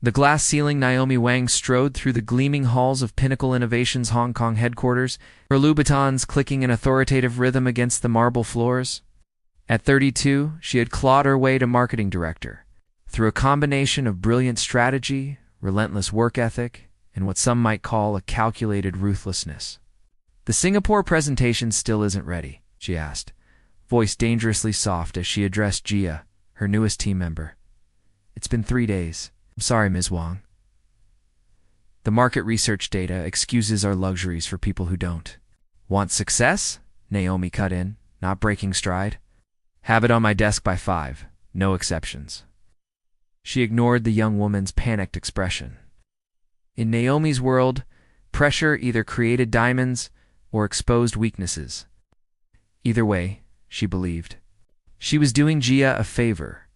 The glass-ceiling Naomi Wang strode through the gleaming halls of Pinnacle Innovations' Hong Kong headquarters, her Louboutins clicking in authoritative rhythm against the marble floors. At 32, she had clawed her way to marketing director, through a combination of brilliant strategy, relentless work ethic, and what some might call a calculated ruthlessness. "The Singapore presentation still isn't ready," she asked, voice dangerously soft as she addressed Jia, her newest team member. "It's been 3 days. I'm sorry, Ms. Wang. The market research data excuses our luxuries for people who don't." "Want success?" Naomi cut in, not breaking stride. "Have it on my desk by 5. No exceptions." She ignored the young woman's panicked expression. In Naomi's world, pressure either created diamonds or exposed weaknesses. Either way, she believed, she was doing Jia a favor.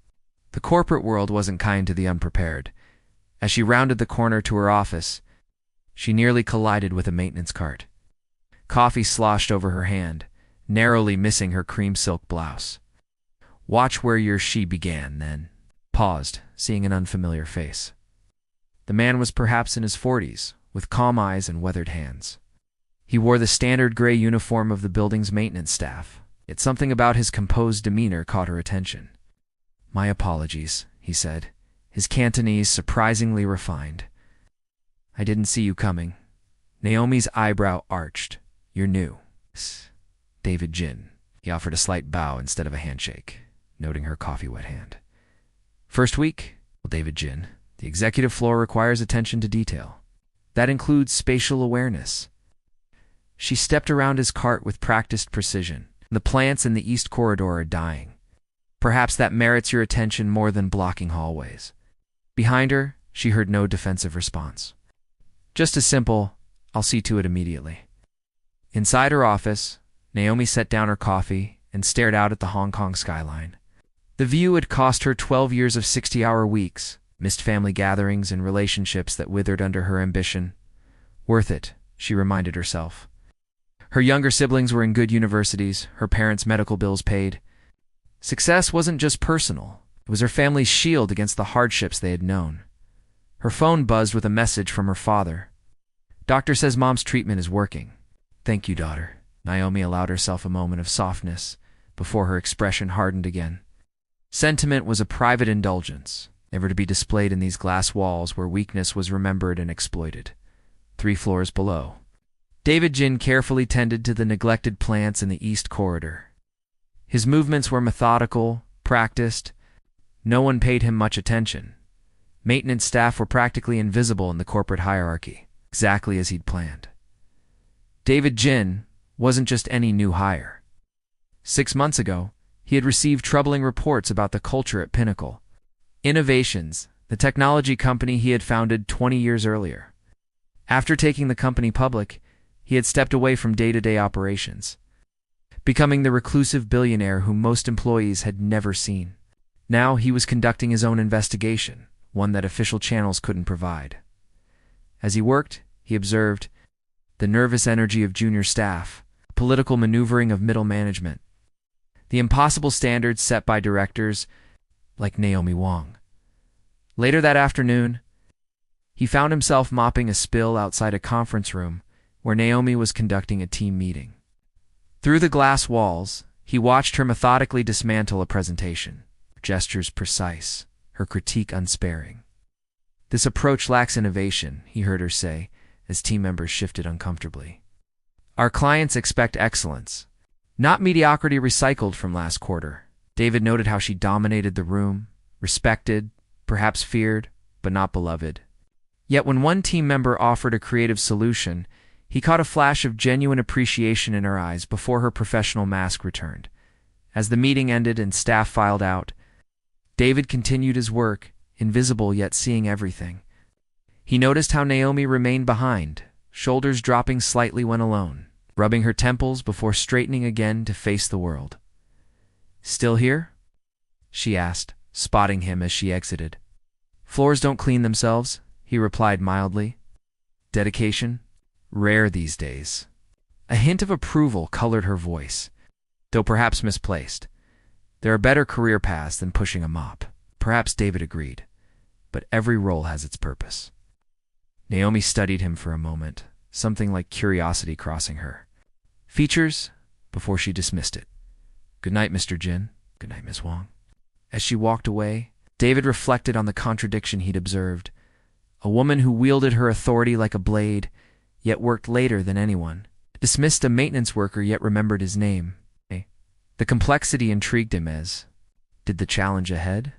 The corporate world wasn't kind to the unprepared. As she rounded the corner to her office, she nearly collided with a maintenance cart. Coffee sloshed over her hand, narrowly missing her cream silk blouse. "Watch where your she began, then." Paused, seeing an unfamiliar face. The man was perhaps in his 40s, with calm eyes and weathered hands. He wore the standard gray uniform of the building's maintenance staff, yet something about his composed demeanor caught her attention. "My apologies," he said, his Cantonese surprisingly refined. "I didn't see you coming." Naomi's eyebrow arched. "You're new." "David Jin." He offered a slight bow instead of a handshake, noting her coffee-wet hand. "First week?" "Well, David Jin, the executive floor requires attention to detail. That includes spatial awareness." She stepped around his cart with practiced precision. "The plants in the East Corridor are dying. Perhaps that merits your attention more than blocking hallways." Behind her, she heard no defensive response. Just a simple, "I'll see to it immediately." Inside her office, Naomi set down her coffee and stared out at the Hong Kong skyline. The view had cost her 12 years of 60-hour weeks, missed family gatherings and relationships that withered under her ambition. Worth it, she reminded herself. Her younger siblings were in good universities, her parents' medical bills paid. Success wasn't just personal. It was her family's shield against the hardships they had known. Her phone buzzed with a message from her father. "Doctor says Mom's treatment is working." "Thank you, daughter." Naomi allowed herself a moment of softness before her expression hardened again. Sentiment was a private indulgence, never to be displayed in these glass walls where weakness was remembered and exploited. 3 floors below, David Jin carefully tended to the neglected plants in the East Corridor. His movements were methodical, practiced. No one paid him much attention. Maintenance staff were practically invisible in the corporate hierarchy, exactly as he'd planned. David Jin wasn't just any new hire. 6 months ago, he had received troubling reports about the culture at Pinnacle Innovations, the technology company he had founded 20 years earlier. After taking the company public, he had stepped away from day-to-day operations, becoming the reclusive billionaire whom most employees had never seen. Now he was conducting his own investigation, one that official channels couldn't provide. As he worked, he observed the nervous energy of junior staff, political maneuvering of middle management, the impossible standards set by directors like Naomi Wang. Later that afternoon, he found himself mopping a spill outside a conference room where Naomi was conducting a team meeting. Through the glass walls, he watched her methodically dismantle a presentation, her gestures precise, her critique unsparing. "This approach lacks innovation," he heard her say as team members shifted uncomfortably. "Our clients expect excellence, not mediocrity recycled from last quarter." David noted how she dominated the room, respected, perhaps feared, but not beloved. Yet when one team member offered a creative solution, he caught a flash of genuine appreciation in her eyes before her professional mask returned. As the meeting ended and staff filed out, David continued his work, invisible yet seeing everything. He noticed how Naomi remained behind, shoulders dropping slightly when alone, rubbing her temples before straightening again to face the world. "Still here?" she asked, spotting him as she exited. "Floors don't clean themselves," he replied mildly. "Dedication? Rare these days." A hint of approval colored her voice, though perhaps misplaced. There are better career paths than pushing a mop. Perhaps David agreed. but every role has its purpose. Naomi studied him for a moment, something like curiosity crossing her features before she dismissed it. "Good night, Mr. Jin." "Good night, Miss Wang." As she walked away, David reflected on the contradiction he'd observed. A woman who wielded her authority like a blade, yet worked later than anyone. Dismissed a maintenance worker, yet remembered his name. The complexity intrigued him as did the challenge ahead.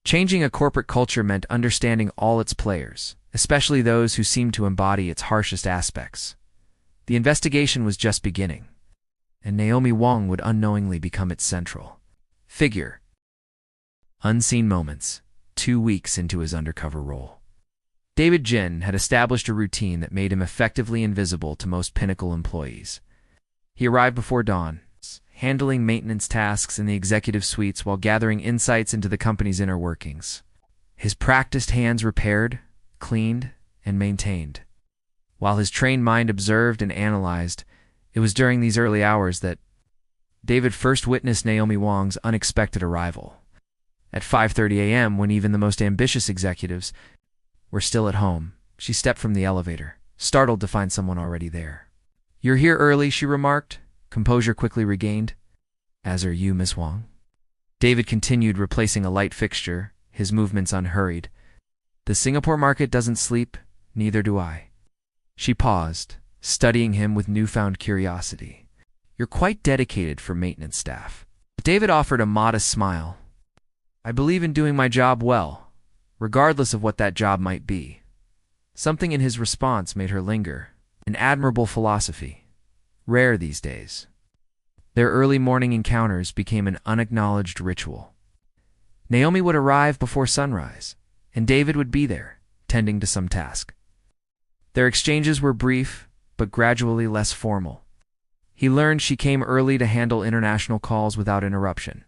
Changing a corporate culture meant understanding all its players, especially those who seemed to embody its harshest aspects. The investigation was just beginning, and Naomi Wang would unknowingly become its central figure. Unseen moments, 2 weeks into his undercover role. David Jin had established a routine that made him effectively invisible to most Pinnacle employees. He arrived before dawn, handling maintenance tasks in the executive suites while gathering insights into the company's inner workings. His practiced hands repaired, cleaned, and maintained. While his trained mind observed and analyzed, it was during these early hours that David first witnessed Naomi Wang's unexpected arrival. At 5:30 a.m., when even the most ambitious executives were still at home, she stepped from the elevator, startled to find someone already there. "You're here early," she remarked, composure quickly regained. "As are you, Miss Wang." David continued, replacing a light fixture, his movements unhurried. "The Singapore market doesn't sleep, neither do I." She paused, studying him with newfound curiosity. "You're quite dedicated for maintenance staff." David offered a modest smile. "I believe in doing my job well, regardless of what that job might be." Something in his response made her linger, an admirable philosophy, rare these days. Their early morning encounters became an unacknowledged ritual. Naomi would arrive before sunrise, and David would be there, tending to some task. Their exchanges were brief, but gradually less formal. He learned she came early to handle international calls without interruption.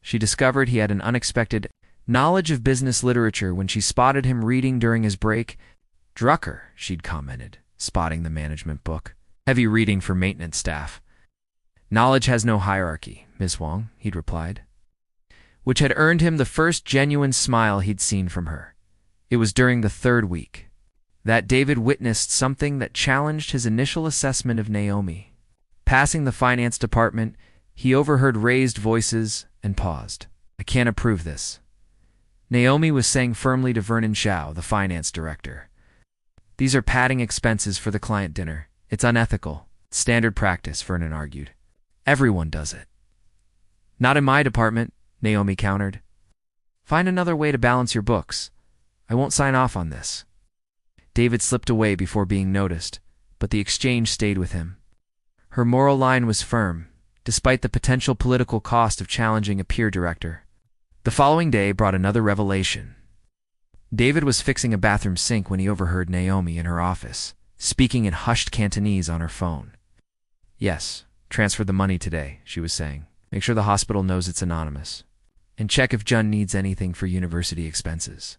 She discovered he had an unexpected knowledge of business literature when she spotted him reading during his break. "Drucker," she'd commented, spotting the management book. "Heavy reading for maintenance staff." "Knowledge has no hierarchy, Miss Wang," he'd replied, which had earned him the first genuine smile he'd seen from her. It was during the 3rd week that David witnessed something that challenged his initial assessment of Naomi. Passing the finance department, he overheard raised voices and paused. "I can't approve this," Naomi was saying firmly to Vernon Shao, the finance director. "These are padding expenses for the client dinner. It's unethical. It's standard practice," Vernon argued. "Everyone does it." "Not in my department," Naomi countered. "Find another way to balance your books. I won't sign off on this." David slipped away before being noticed, but the exchange stayed with him. Her moral line was firm, despite the potential political cost of challenging a peer director. The following day brought another revelation. David was fixing a bathroom sink when he overheard Naomi in her office, speaking in hushed Cantonese on her phone. "Yes, transfer the money today," she was saying. "Make sure the hospital knows it's anonymous. And check if Jun needs anything for university expenses."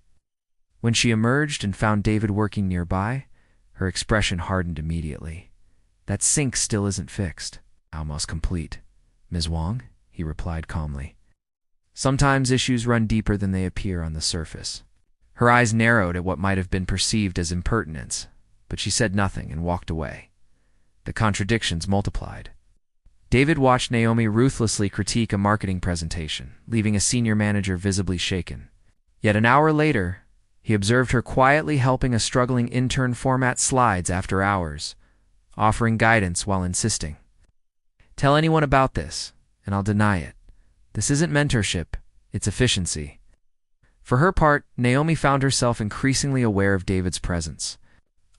When she emerged and found David working nearby, her expression hardened immediately. "That sink still isn't fixed." "Almost complete, Ms. Wang," he replied calmly. "Sometimes issues run deeper than they appear on the surface." Her eyes narrowed at what might have been perceived as impertinence, but she said nothing and walked away. The contradictions multiplied. David watched Naomi ruthlessly critique a marketing presentation, leaving a senior manager visibly shaken. Yet an hour later, he observed her quietly helping a struggling intern format slides after hours, offering guidance while insisting, "Tell anyone about this, and I'll deny it. This isn't mentorship, it's efficiency." For her part, Naomi found herself increasingly aware of David's presence.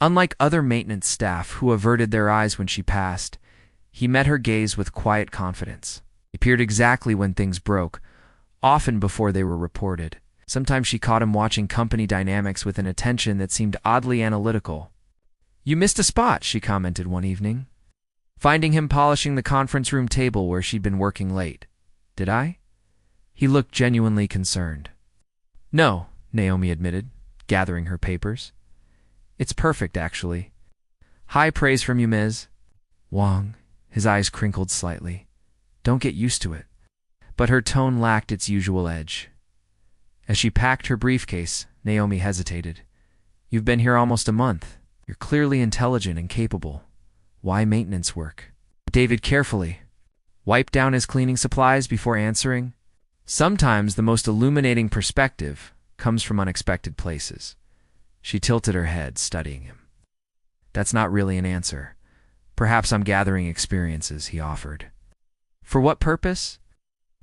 Unlike other maintenance staff who averted their eyes when she passed, he met her gaze with quiet confidence. He appeared exactly when things broke, often before they were reported. Sometimes she caught him watching company dynamics with an attention that seemed oddly analytical. "You missed a spot," she commented one evening, finding him polishing the conference room table where she'd been working late. "Did I?" He looked genuinely concerned. "No," Naomi admitted, gathering her papers. "It's perfect, actually." "High praise from you, Ms. Wang." His eyes crinkled slightly. "Don't get used to it." But her tone lacked its usual edge. As she packed her briefcase, Naomi hesitated. You've been here almost a month. You're clearly intelligent and capable. Why maintenance work? David carefully wiped down his cleaning supplies before answering. Sometimes the most illuminating perspective comes from unexpected places. She tilted her head, studying him. That's not really an answer. Perhaps I'm gathering experiences, he offered. For what purpose?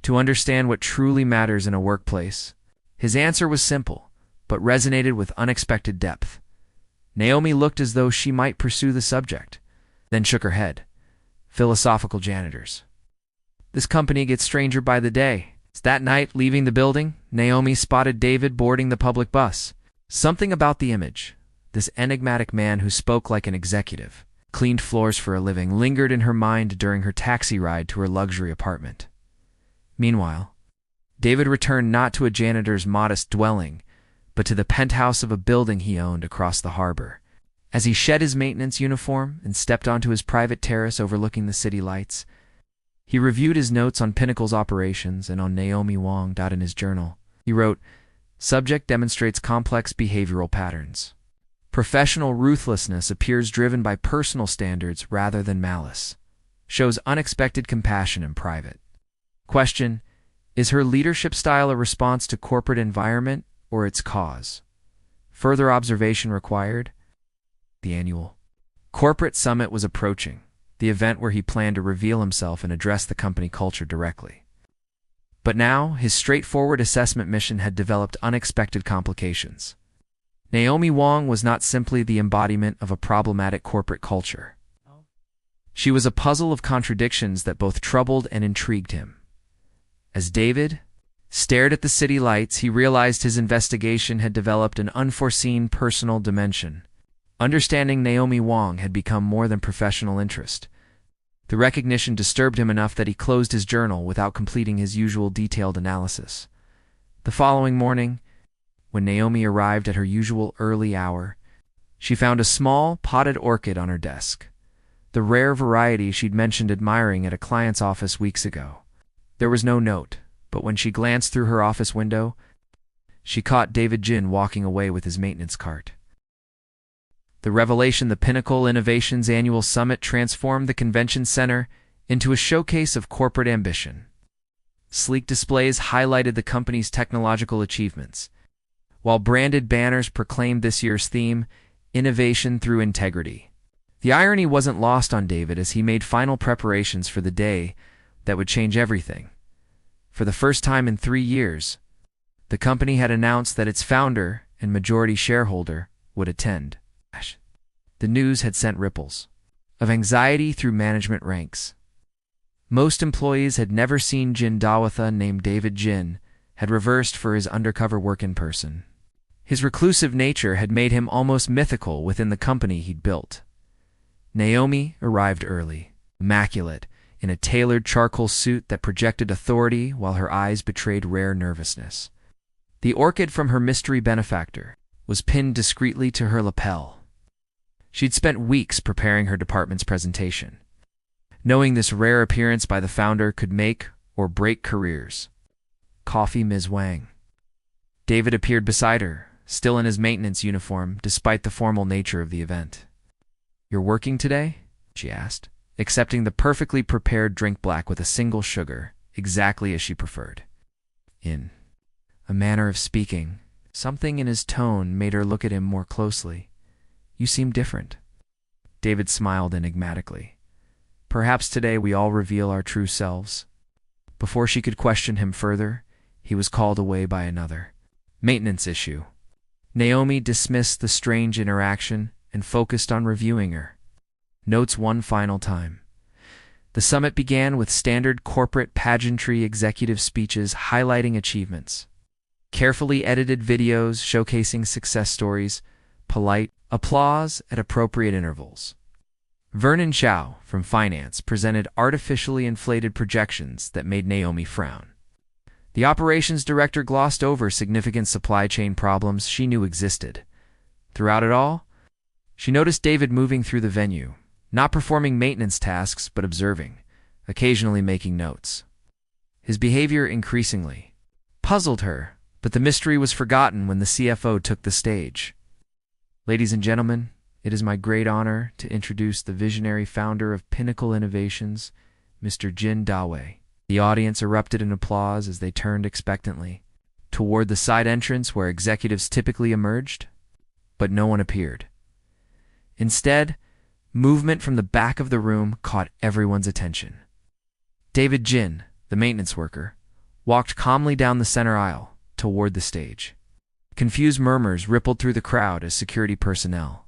To understand what truly matters in a workplace. His answer was simple, but resonated with unexpected depth. Naomi looked as though she might pursue the subject, then shook her head. Philosophical janitors. This company gets stranger by the day. That night, leaving the building, Naomi spotted David boarding the public bus. Something about the image, this enigmatic man who spoke like an executive, cleaned floors for a living, lingered in her mind during her taxi ride to her luxury apartment. Meanwhile, David returned not to a janitor's modest dwelling, but to the penthouse of a building he owned across the harbor. As he shed his maintenance uniform and stepped onto his private terrace overlooking the city lights, he reviewed his notes on Pinnacle's operations and on Naomi Wong. In his journal, he wrote, "Subject demonstrates complex behavioral patterns. Professional ruthlessness appears driven by personal standards rather than malice. Shows unexpected compassion in private. Question, is her leadership style a response to corporate environment or its cause? Further observation required." The annual corporate summit was approaching, the event where he planned to reveal himself and address the company culture directly. But now, his straightforward assessment mission had developed unexpected complications. Naomi Wong was not simply the embodiment of a problematic corporate culture. She was a puzzle of contradictions that both troubled and intrigued him. As David stared at the city lights, he realized his investigation had developed an unforeseen personal dimension. Understanding Naomi Wong had become more than professional interest. The recognition disturbed him enough that he closed his journal without completing his usual detailed analysis. The following morning, when Naomi arrived at her usual early hour, she found a small, potted orchid on her desk, the rare variety she'd mentioned admiring at a client's office weeks ago. There was no note, but when she glanced through her office window, she caught David Jin walking away with his maintenance cart. The revelation: the Pinnacle Innovations Annual Summit transformed the convention center into a showcase of corporate ambition. Sleek displays highlighted the company's technological achievements, while branded banners proclaimed this year's theme, Innovation Through Integrity. The irony wasn't lost on David as he made final preparations for the day that would change everything. For the first time in 3 years, the company had announced that its founder and majority shareholder would attend. The news had sent ripples of anxiety through management ranks. Most employees had never seen Jin Dawatha named David Jin, had reversed for his undercover work in person. His reclusive nature had made him almost mythical within the company he'd built. Naomi arrived early, immaculate, in a tailored charcoal suit that projected authority while her eyes betrayed rare nervousness. The orchid from her mystery benefactor was pinned discreetly to her lapel. She'd spent weeks preparing her department's presentation, knowing this rare appearance by the founder could make or break careers. Coffee, Ms. Wang. David appeared beside her, still in his maintenance uniform despite the formal nature of the event. "You're working today?" she asked, accepting the perfectly prepared drink black with a single sugar, exactly as she preferred. In a manner of speaking, something in his tone made her look at him more closely. "You seem different." David smiled enigmatically. "Perhaps today we all reveal our true selves." Before she could question him further, he was called away by another maintenance issue. Naomi dismissed the strange interaction and focused on reviewing her notes one final time. The summit began with standard corporate pageantry executive speeches highlighting achievements, carefully edited videos showcasing success stories, polite applause at appropriate intervals. Vernon Chow from finance presented artificially inflated projections that made Naomi frown. The operations director glossed over significant supply chain problems she knew existed. Throughout it all, she noticed David moving through the venue, not performing maintenance tasks but observing, occasionally making notes. His behavior increasingly puzzled her, But the mystery was forgotten when the CFO took the stage. Ladies and gentlemen, it is my great honor to introduce the visionary founder of Pinnacle Innovations, Mr. Jin Dawei. The audience erupted in applause as they turned expectantly toward the side entrance where executives typically emerged, but no one appeared. Instead, movement from the back of the room caught everyone's attention. David Jin, the maintenance worker, walked calmly down the center aisle toward the stage. Confused murmurs rippled through the crowd as security personnel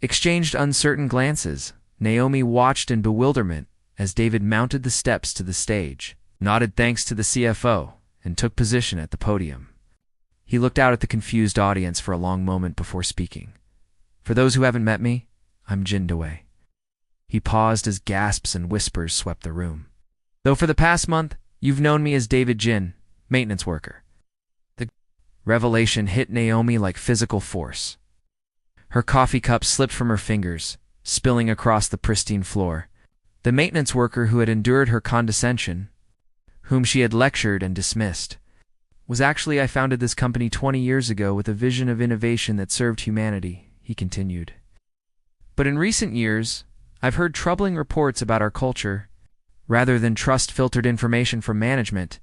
exchanged uncertain glances. Naomi watched in bewilderment as David mounted the steps to the stage, nodded thanks to the CFO, and took position at the podium. He looked out at the confused audience for a long moment before speaking. For those who haven't met me, I'm Jin Dawei. He paused as gasps and whispers swept the room. Though for the past month, you've known me as David Jin, maintenance worker. The revelation hit Naomi like physical force. Her coffee cup slipped from her fingers, spilling across the pristine floor. The maintenance worker who had endured her condescension, whom she had lectured and dismissed, was actually I founded this company 20 years ago with a vision of innovation that served humanity, he continued. But in recent years, I've heard troubling reports about our culture. Rather than trust filtered information from management,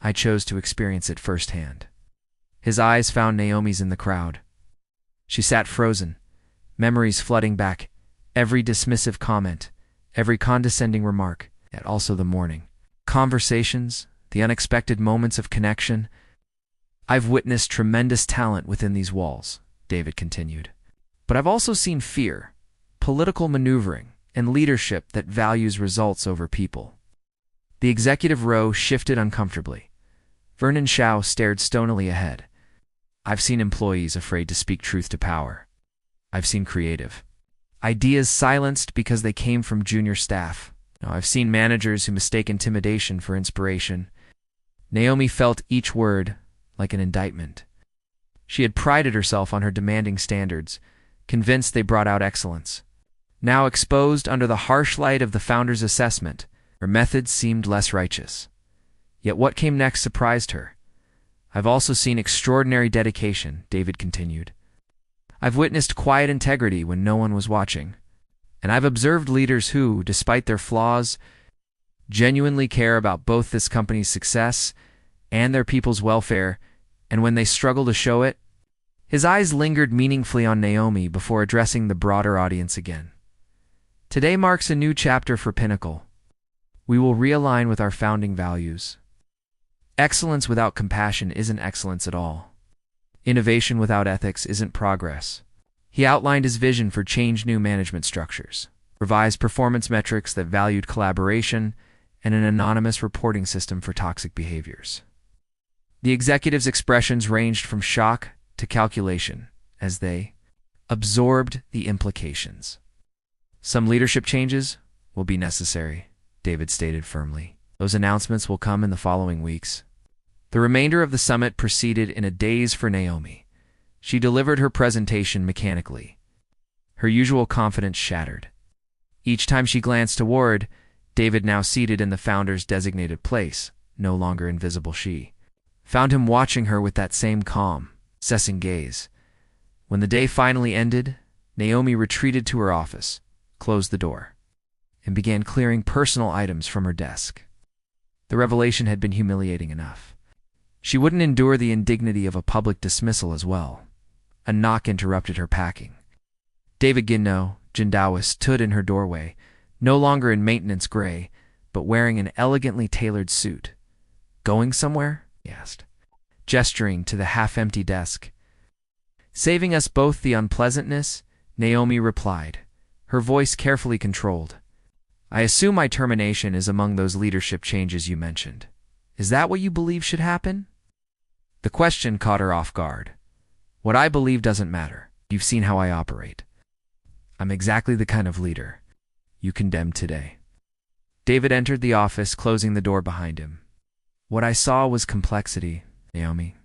I chose to experience it firsthand. His eyes found Naomi's in the crowd. She sat frozen, memories flooding back, every dismissive comment, every condescending remark, yet also the morning conversations, the unexpected moments of connection. I've witnessed tremendous talent within these walls, David continued. But I've also seen fear, political maneuvering, and leadership that values results over people. The executive row shifted uncomfortably. Vernon Shao stared stonily ahead. I've seen employees afraid to speak truth to power. I've seen creative ideas silenced because they came from junior staff. I've seen managers who mistake intimidation for inspiration. Naomi felt each word like an indictment. She had prided herself on her demanding standards, convinced they brought out excellence. Now exposed under the harsh light of the founder's assessment, her methods seemed less righteous. Yet what came next surprised her. I've also seen extraordinary dedication, David continued. I've witnessed quiet integrity when no one was watching. And I've observed leaders who, despite their flaws, genuinely care about both this company's success and their people's welfare, and when they struggle to show it. His eyes lingered meaningfully on Naomi before addressing the broader audience again. Today marks a new chapter for Pinnacle. We will realign with our founding values. Excellence without compassion isn't excellence at all. Innovation without ethics isn't progress. He outlined his vision for new management structures, revised performance metrics that valued collaboration, and an anonymous reporting system for toxic behaviors. The executives' expressions ranged from shock to calculation as they absorbed the implications. Some leadership changes will be necessary, David stated firmly. Those announcements will come in the following weeks. The remainder of the summit proceeded in a daze for Naomi. She delivered her presentation mechanically. Her usual confidence shattered. Each time she glanced toward David, now seated in the founder's designated place, no longer invisible, she found him watching her with that same calm, assessing gaze. When the day finally ended, Naomi retreated to her office, closed the door, and began clearing personal items from her desk. The revelation had been humiliating enough. She wouldn't endure the indignity of a public dismissal as well. A knock interrupted her packing. David Ginno, Jindawa, stood in her doorway, no longer in maintenance gray, but wearing an elegantly tailored suit. Going somewhere? He asked, gesturing to the half-empty desk. Saving us both the unpleasantness, Naomi replied, her voice carefully controlled. I assume my termination is among those leadership changes you mentioned. Is that what you believe should happen? The question caught her off guard. What I believe doesn't matter. You've seen how I operate. I'm exactly the kind of leader you condemned today. David entered the office, closing the door behind him. What I saw was complexity, Naomi.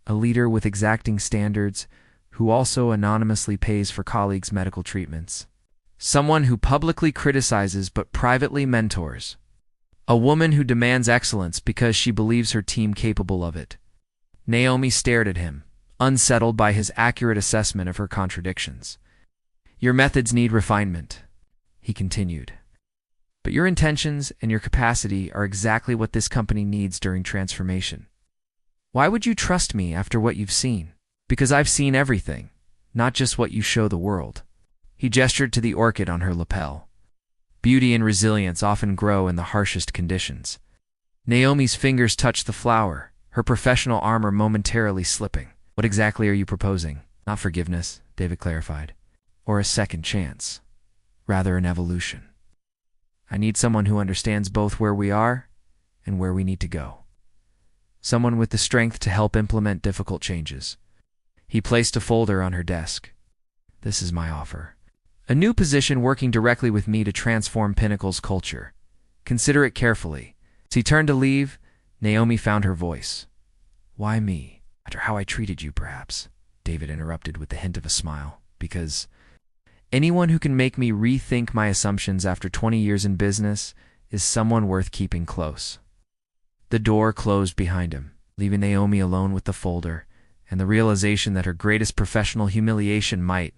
A leader with exacting standards who also anonymously pays for colleagues' medical treatments. Someone who publicly criticizes but privately mentors. A woman who demands excellence because she believes her team capable of it. Naomi stared at him, unsettled by his accurate assessment of her contradictions. Your methods need refinement, he continued. But your intentions and your capacity are exactly what this company needs during transformation. Why would you trust me after what you've seen? Because I've seen everything, not just what you show the world. He gestured to the orchid on her lapel. Beauty and resilience often grow in the harshest conditions. Naomi's fingers touched the flower, her professional armor momentarily slipping. What exactly are you proposing? Not forgiveness, David clarified, or a second chance. Rather an evolution. I need someone who understands both where we are and where we need to go. Someone with the strength to help implement difficult changes. He placed a folder on her desk. This is my offer. A new position working directly with me to transform Pinnacle's culture. Consider it carefully. As he turned to leave, Naomi found her voice. Why me? After how I treated you, perhaps, David interrupted with the hint of a smile. Because anyone who can make me rethink my assumptions after 20 years in business is someone worth keeping close. The door closed behind him, leaving Naomi alone with the folder and the realization that her greatest professional humiliation might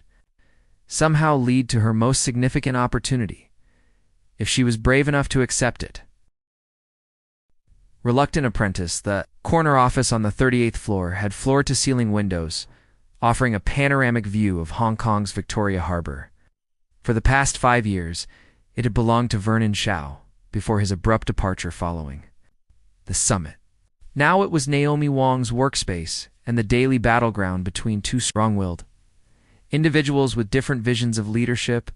somehow lead to her most significant opportunity, if she was brave enough to accept it. Reluctant Apprentice, the corner office on the 38th floor, had floor-to-ceiling windows, offering a panoramic view of Hong Kong's Victoria Harbor. For the past 5 years, it had belonged to Vernon Shao, before his abrupt departure following the summit. Now it was Naomi Wong's workspace and the daily battleground between two strong-willed individuals with different visions of leadership.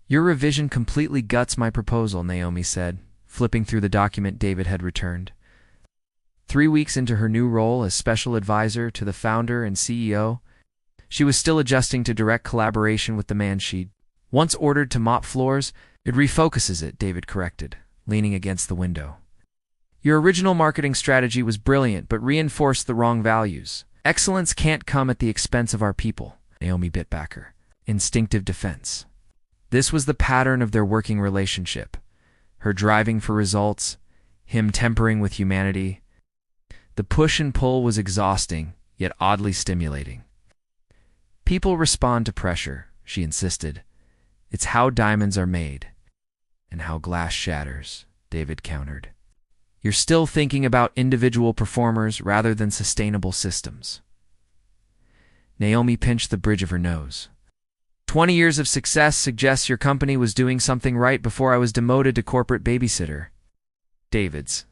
Your revision completely guts my proposal, Naomi said, flipping through the document David had returned. 3 weeks into her new role as special advisor to the founder and CEO, she was still adjusting to direct collaboration with the man she'd once ordered to mop floors. It refocuses it, David corrected, leaning against the window. Your original marketing strategy was brilliant, but reinforced the wrong values. Excellence can't come at the expense of our people, Naomi bit back her instinctive defense. This was the pattern of their working relationship. Her driving for results, him tempering with humanity. The push and pull was exhausting, yet oddly stimulating. People respond to pressure, she insisted. It's how diamonds are made, and how glass shatters, David countered. You're still thinking about individual performers rather than sustainable systems. Naomi pinched the bridge of her nose. 20 years of success suggests your company was doing something right before I was demoted to corporate babysitter. David's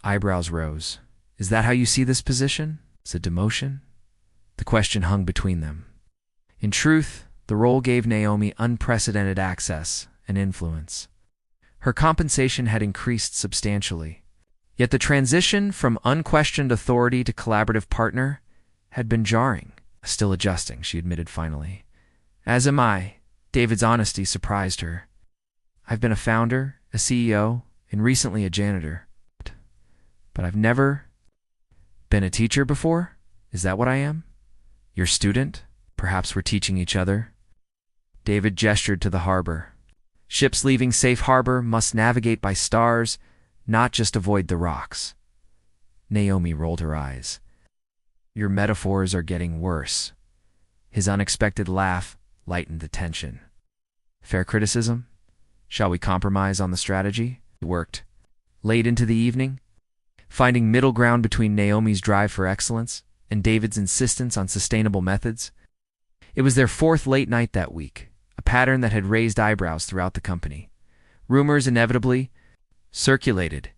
eyebrows rose. Is that how you see this position? Is it demotion? The question hung between them. In truth, the role gave Naomi unprecedented access and influence. Her compensation had increased substantially. Yet the transition from unquestioned authority to collaborative partner had been jarring. Still adjusting, she admitted finally. As am I. David's honesty surprised her. I've been a founder, a CEO, and recently a janitor. But I've never been a teacher before? Is that what I am? Your student? Perhaps we're teaching each other? David gestured to the harbor. Ships leaving safe harbor must navigate by stars, not just avoid the rocks. Naomi rolled her eyes. Your metaphors are getting worse. His unexpected laugh lightened the tension. Fair criticism? Shall we compromise on the strategy? It worked. Late into the evening, finding middle ground between Naomi's drive for excellence and David's insistence on sustainable methods. It was their 4th late night that week, a pattern that had raised eyebrows throughout the company. Rumors inevitably circulated.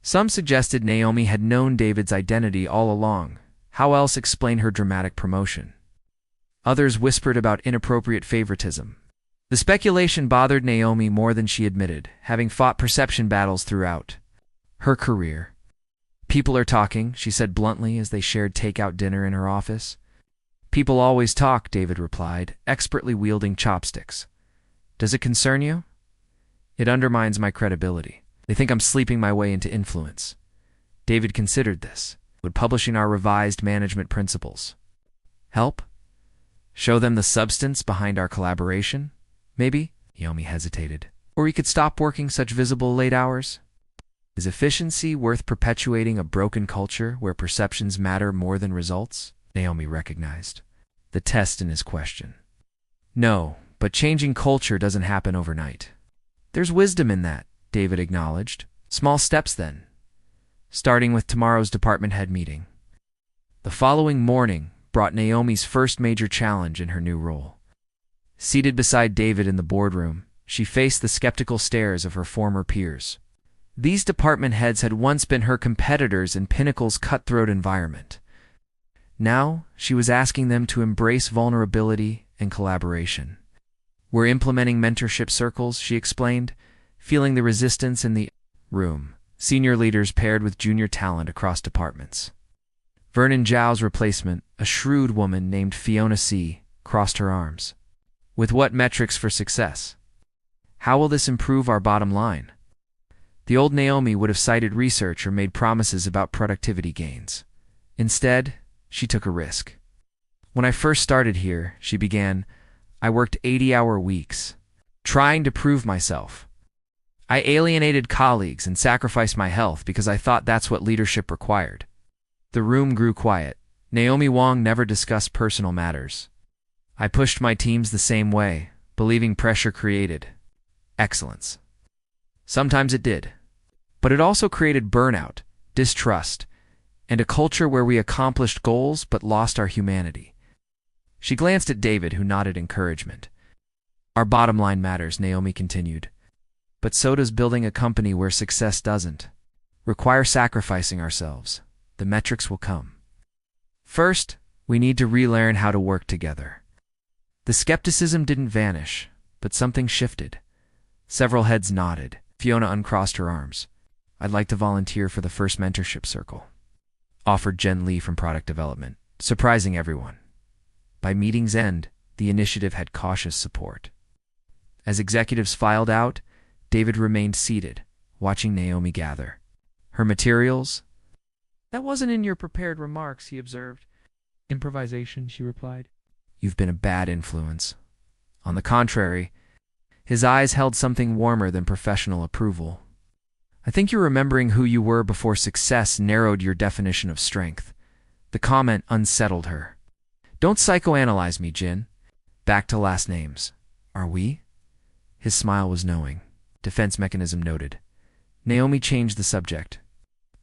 Some suggested Naomi had known David's identity all along. How else explain her dramatic promotion? Others whispered about inappropriate favoritism. The speculation bothered Naomi more than she admitted, having fought perception battles throughout her career. People are talking, she said bluntly as they shared takeout dinner in her office. People always talk, David replied, expertly wielding chopsticks. Does it concern you? It undermines my credibility. They think I'm sleeping my way into influence. David considered this. Would publishing our revised management principles help? Show them the substance behind our collaboration? Maybe? Naomi hesitated. Or we could stop working such visible late hours? Is efficiency worth perpetuating a broken culture where perceptions matter more than results? Naomi recognized the test in his question. No, but changing culture doesn't happen overnight. There's wisdom in that, David acknowledged. Small steps then, starting with tomorrow's department head meeting. The following morning brought Naomi's first major challenge in her new role. Seated beside David in the boardroom, she faced the skeptical stares of her former peers. These department heads had once been her competitors in Pinnacle's cutthroat environment. Now, she was asking them to embrace vulnerability and collaboration. We're implementing mentorship circles, she explained, feeling the resistance in the room. Senior leaders paired with junior talent across departments. Vernon Zhao's replacement, a shrewd woman named Fiona C., crossed her arms. With what metrics for success? How will this improve our bottom line? The old Naomi would have cited research or made promises about productivity gains. Instead, she took a risk. When I first started here, she began, I worked 80-hour weeks, trying to prove myself. I alienated colleagues and sacrificed my health because I thought that's what leadership required. The room grew quiet. Naomi Wong never discussed personal matters. I pushed my teams the same way, believing pressure created excellence. Sometimes it did. But it also created burnout, distrust, and a culture where we accomplished goals but lost our humanity. She glanced at David, who nodded encouragement. Our bottom line matters, Naomi continued. But so does building a company where success doesn't require sacrificing ourselves. The metrics will come. First, we need to relearn how to work together. The skepticism didn't vanish, but something shifted. Several heads nodded. Fiona uncrossed her arms. I'd like to volunteer for the first mentorship circle, offered Jen Lee from product development, surprising everyone. By meeting's end, the initiative had cautious support. As executives filed out, David remained seated, watching Naomi gather. Her materials? That wasn't in your prepared remarks, he observed. Improvisation, she replied. You've been a bad influence. On the contrary, his eyes held something warmer than professional approval. I think you're remembering who you were before success narrowed your definition of strength. The comment unsettled her. Don't psychoanalyze me, Jin. Back to last names. Are we? His smile was knowing. Defense mechanism noted. Naomi changed the subject.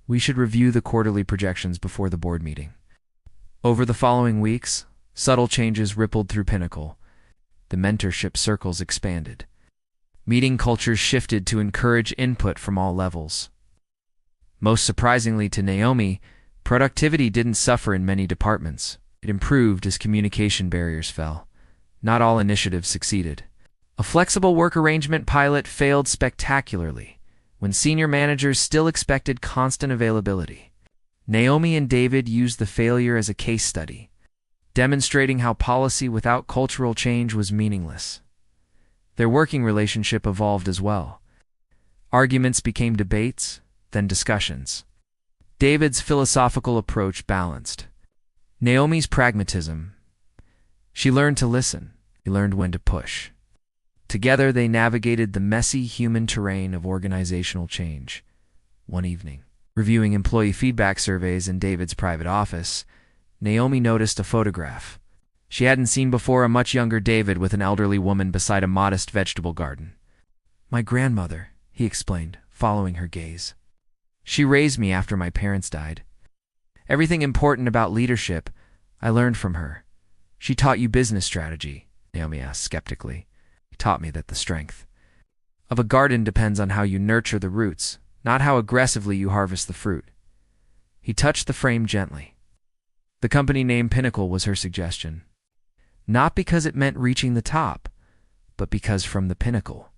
We should review the quarterly projections before the board meeting. Over the following weeks, subtle changes rippled through Pinnacle. The mentorship circles expanded. Meeting cultures shifted to encourage input from all levels. Most surprisingly to Naomi, productivity didn't suffer in many departments. It improved as communication barriers fell. Not all initiatives succeeded. A flexible work arrangement pilot failed spectacularly when senior managers still expected constant availability. Naomi and David used the failure as a case study, demonstrating how policy without cultural change was meaningless. Their working relationship evolved as well. Arguments became debates, then discussions. David's philosophical approach balanced Naomi's pragmatism. She learned to listen. He learned when to push. Together they navigated the messy human terrain of organizational change. One evening, reviewing employee feedback surveys in David's private office, Naomi noticed a photograph she hadn't seen before, a much younger David with an elderly woman beside a modest vegetable garden. My grandmother, he explained, following her gaze. She raised me after my parents died. Everything important about leadership, I learned from her. She taught you business strategy, Naomi asked skeptically. He taught me that the strength of a garden depends on how you nurture the roots, not how aggressively you harvest the fruit. He touched the frame gently. The company name Pinnacle was her suggestion. Not because it meant reaching the top, but because from the pinnacle,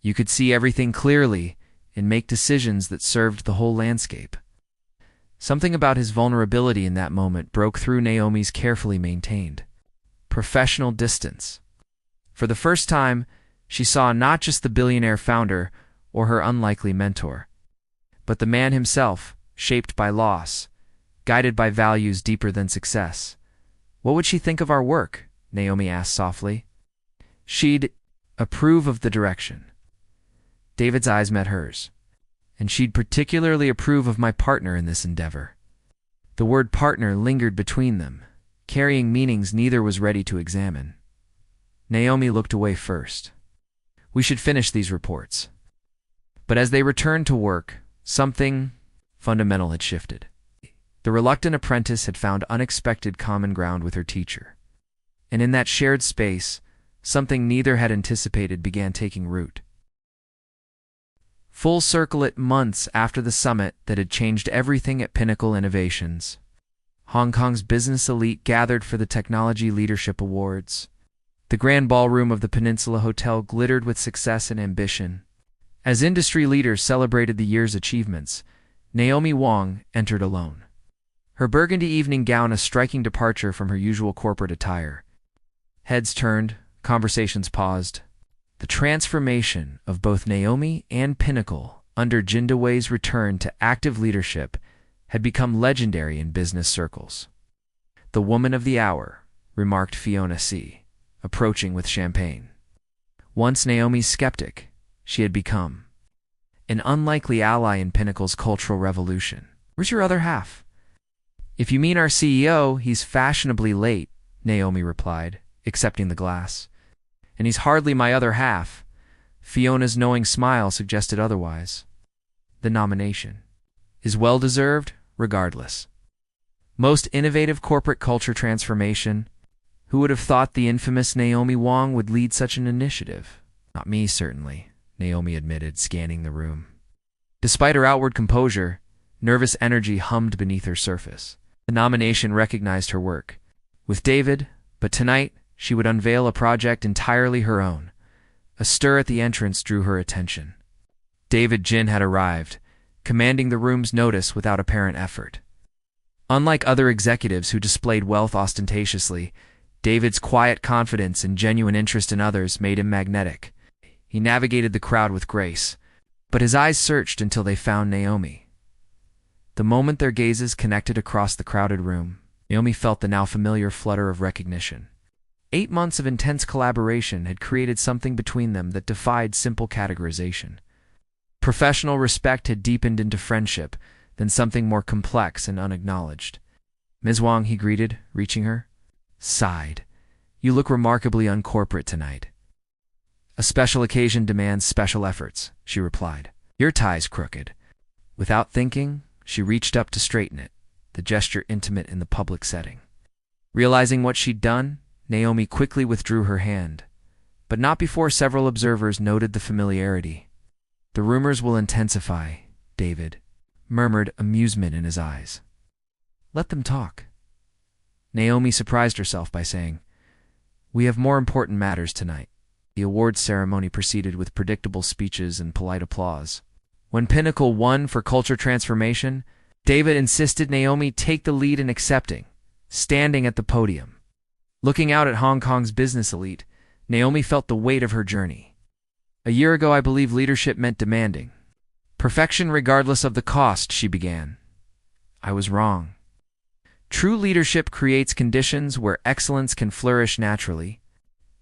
you could see everything clearly and make decisions that served the whole landscape. Something about his vulnerability in that moment broke through Naomi's carefully maintained professional distance. For the first time, she saw not just the billionaire founder or her unlikely mentor, but the man himself, shaped by loss, guided by values deeper than success. What would she think of our work? Naomi asked softly. She'd approve of the direction. David's eyes met hers, and she'd particularly approve of my partner in this endeavor. The word partner lingered between them, carrying meanings neither was ready to examine. Naomi looked away first. We should finish these reports. But as they returned to work, something fundamental had shifted. The reluctant apprentice had found unexpected common ground with her teacher. And in that shared space, something neither had anticipated began taking root. Full circle at months after the summit that had changed everything at Pinnacle Innovations, Hong Kong's business elite gathered for the Technology Leadership Awards. The grand ballroom of the Peninsula Hotel glittered with success and ambition. As industry leaders celebrated the year's achievements, Naomi Wong entered alone. Her burgundy evening gown a striking departure from her usual corporate attire. Heads turned, conversations paused. The transformation of both Naomi and Pinnacle under Jinda Wei's return to active leadership had become legendary in business circles. The woman of the hour, remarked Fiona C., approaching with champagne. Once Naomi's skeptic, she had become an unlikely ally in Pinnacle's cultural revolution. Where's your other half? If you mean our CEO, he's fashionably late, Naomi replied, accepting the glass. And he's hardly my other half. Fiona's knowing smile suggested otherwise. The nomination is well-deserved, regardless. Most innovative corporate culture transformation. Who would have thought the infamous Naomi Wong would lead such an initiative? Not me, certainly, Naomi admitted, scanning the room. Despite her outward composure, nervous energy hummed beneath her surface. The nomination recognized her work. With David, but tonight, she would unveil a project entirely her own. A stir at the entrance drew her attention. David Jin had arrived, commanding the room's notice without apparent effort. Unlike other executives who displayed wealth ostentatiously, David's quiet confidence and genuine interest in others made him magnetic. He navigated the crowd with grace, but his eyes searched until they found Naomi. The moment their gazes connected across the crowded room, Naomi felt the now familiar flutter of recognition. 8 months of intense collaboration had created something between them that defied simple categorization. Professional respect had deepened into friendship, then something more complex and unacknowledged. Ms. Wong, he greeted, reaching her. Sighed. You look remarkably uncorporate tonight. A special occasion demands special efforts, she replied. Your tie's crooked. Without thinking, she reached up to straighten it, the gesture intimate in the public setting. Realizing what she'd done, Naomi quickly withdrew her hand, but not before several observers noted the familiarity. The rumors will intensify, David murmured, amusement in his eyes. Let them talk. Naomi surprised herself by saying, We have more important matters tonight. The awards ceremony proceeded with predictable speeches and polite applause. When Pinnacle won for culture transformation, David insisted Naomi take the lead in accepting, standing at the podium. Looking out at Hong Kong's business elite, Naomi felt the weight of her journey. A year ago, I believe leadership meant demanding. Perfection regardless of the cost, she began. I was wrong. True leadership creates conditions where excellence can flourish naturally.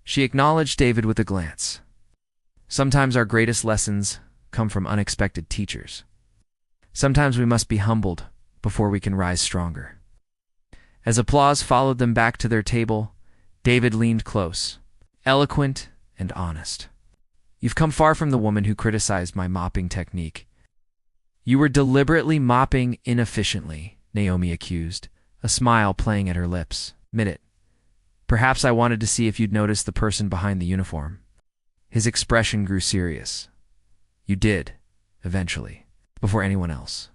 She acknowledged David with a glance. Sometimes our greatest lessons come from unexpected teachers. Sometimes we must be humbled before we can rise stronger. As applause followed them back to their table, David leaned close, eloquent and honest. You've come far from the woman who criticized my mopping technique. You were deliberately mopping inefficiently, Naomi accused, a smile playing at her lips. Admit it. Perhaps I wanted to see if you'd notice the person behind the uniform. His expression grew serious. You did, eventually, before anyone else.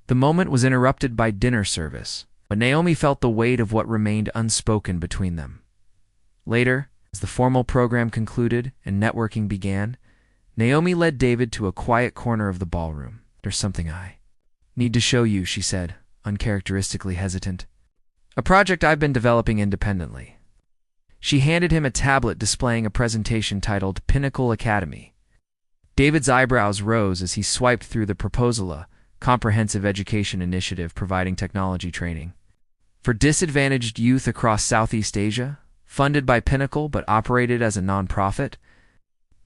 The moment was interrupted by dinner service, but Naomi felt the weight of what remained unspoken between them. Later, as the formal program concluded and networking began, Naomi led David to a quiet corner of the ballroom. There's something I need to show you, she said, uncharacteristically hesitant. A project I've been developing independently. She handed him a tablet displaying a presentation titled Pinnacle Academy. David's eyebrows rose as he swiped through the proposal, a comprehensive education initiative providing technology training for disadvantaged youth across Southeast Asia, funded by Pinnacle but operated as a non-profit.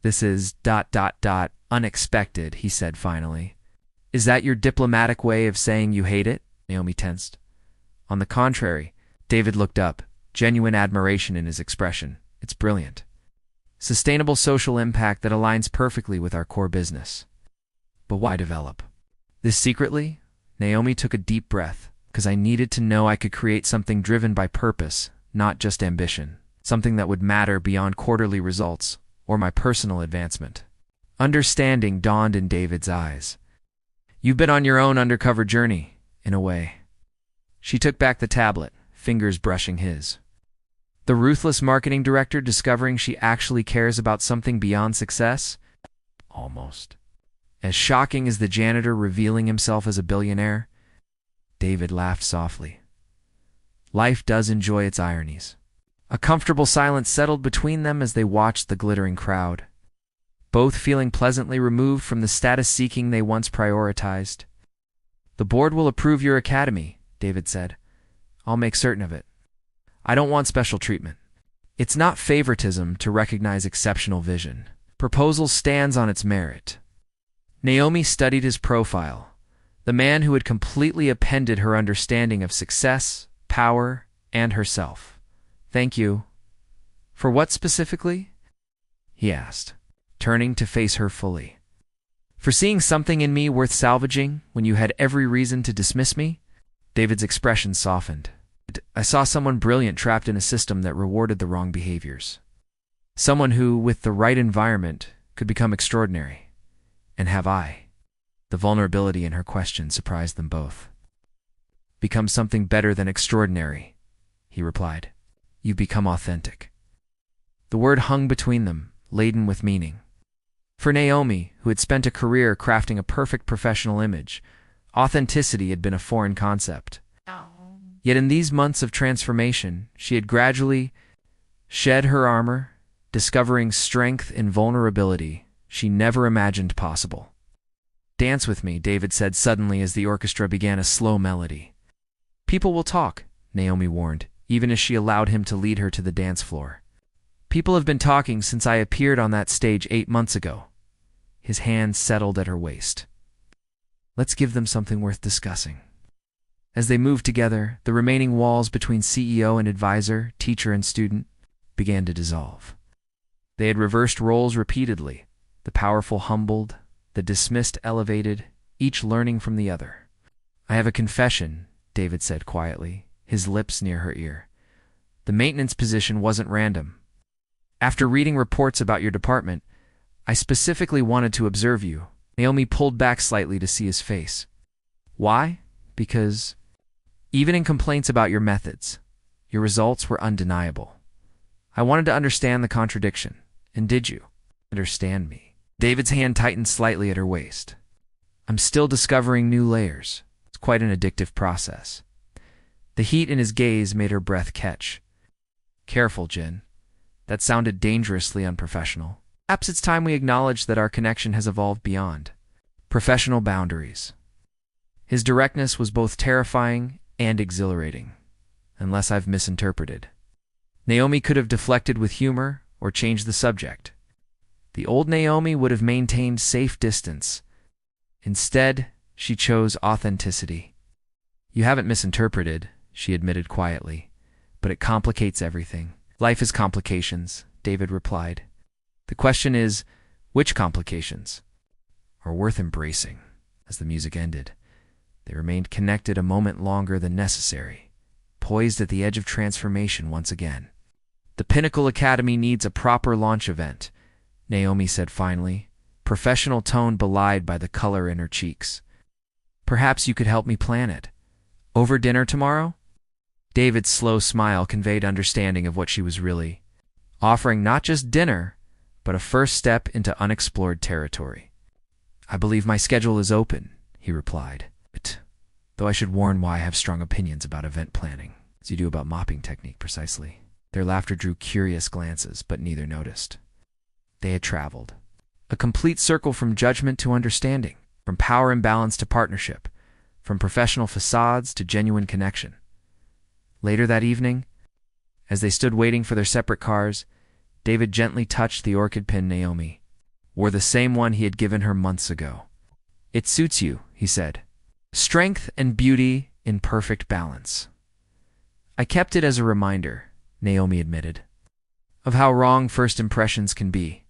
This is ... unexpected, he said finally. Is that your diplomatic way of saying you hate it? Naomi tensed. On the contrary, David looked up, genuine admiration in his expression. It's brilliant. Sustainable social impact that aligns perfectly with our core business. But why develop this secretly? Naomi took a deep breath, because I needed to know I could create something driven by purpose, not just ambition. Something that would matter beyond quarterly results or my personal advancement. Understanding dawned in David's eyes. You've been on your own undercover journey, in a way. She took back the tablet, fingers brushing his. The ruthless marketing director discovering she actually cares about something beyond success? Almost. As shocking as the janitor revealing himself as a billionaire? David laughed softly. Life does enjoy its ironies. A comfortable silence settled between them as they watched the glittering crowd, both feeling pleasantly removed from the status-seeking they once prioritized. The board will approve your academy, David said. I'll make certain of it. I don't want special treatment. It's not favoritism to recognize exceptional vision. Proposal stands on its merit. Naomi studied his profile, the man who had completely upended her understanding of success, power, and herself. Thank you. For what specifically? He asked, turning to face her fully. For seeing something in me worth salvaging when you had every reason to dismiss me? David's expression softened. I saw someone brilliant trapped in a system that rewarded the wrong behaviors. Someone who, with the right environment, could become extraordinary. And have I? The vulnerability in her question surprised them both. Become something better than extraordinary, he replied. You've become authentic. The word hung between them, laden with meaning. For Naomi, who had spent a career crafting a perfect professional image, authenticity had been a foreign concept. Yet in these months of transformation, she had gradually shed her armor, discovering strength in vulnerability she never imagined possible. Dance with me, David said suddenly as the orchestra began a slow melody. People will talk, Naomi warned, even as she allowed him to lead her to the dance floor. People have been talking since I appeared on that stage 8 months ago. His hand settled at her waist. Let's give them something worth discussing. As they moved together, the remaining walls between CEO and advisor, teacher and student, began to dissolve. They had reversed roles repeatedly, the powerful humbled, the dismissed elevated, each learning from the other. I have a confession, David said quietly, his lips near her ear. The maintenance position wasn't random. After reading reports about your department, I specifically wanted to observe you. Naomi pulled back slightly to see his face. Why? Because, even in complaints about your methods, your results were undeniable. I wanted to understand the contradiction. And did you understand me? David's hand tightened slightly at her waist. I'm still discovering new layers. It's quite an addictive process. The heat in his gaze made her breath catch. Careful, Jen. That sounded dangerously unprofessional. Perhaps it's time we acknowledge that our connection has evolved beyond professional boundaries. His directness was both terrifying and exhilarating, unless I've misinterpreted. Naomi could have deflected with humor or changed the subject. The old Naomi would have maintained safe distance. Instead, she chose authenticity. You haven't misinterpreted, she admitted quietly, but it complicates everything. Life is complications, David replied. The question is, which complications are worth embracing? As the music ended, they remained connected a moment longer than necessary, poised at the edge of transformation once again. The Pinnacle Academy needs a proper launch event, Naomi said finally, professional tone belied by the color in her cheeks. Perhaps you could help me plan it. Over dinner tomorrow? David's slow smile conveyed understanding of what she was really offering, not just dinner, but a first step into unexplored territory. I believe my schedule is open, he replied. Though I should warn why I have strong opinions about event planning, as you do about mopping technique precisely. Their laughter drew curious glances, but neither noticed. They had traveled. A complete circle from judgment to understanding, from power imbalance to partnership, from professional facades to genuine connection. Later that evening, as they stood waiting for their separate cars, David gently touched the orchid pin Naomi wore, the same one he had given her months ago. It suits you, he he said. Strength and beauty in perfect balance. I kept it as a reminder, Naomi admitted, of how wrong first impressions can be,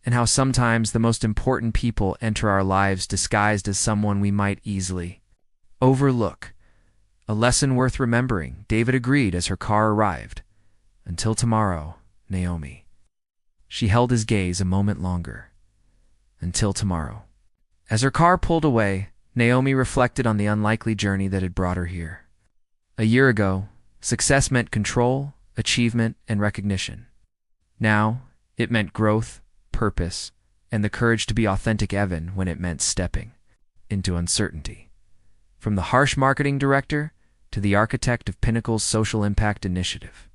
and how sometimes the most important people enter our lives disguised as someone we might easily overlook. A lesson worth remembering, David agreed as her car arrived. Until tomorrow, Naomi. She held his gaze a moment longer. Until tomorrow. As her car pulled away, Naomi reflected on the unlikely journey that had brought her here. A year ago, success meant control, achievement, and recognition. Now, it meant growth, purpose, and the courage to be authentic Evan when it meant stepping into uncertainty. From the harsh marketing director to the architect of Pinnacle's social impact initiative.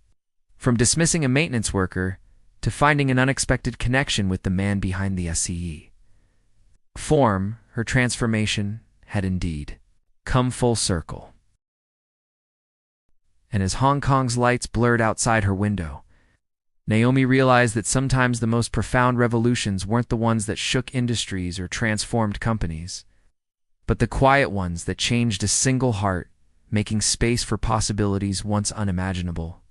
From dismissing a maintenance worker to finding an unexpected connection with the man behind the SCE. Form, her transformation had indeed come full circle. And as Hong Kong's lights blurred outside her window, Naomi realized that sometimes the most profound revolutions weren't the ones that shook industries or transformed companies, but the quiet ones that changed a single heart, making space for possibilities once unimaginable.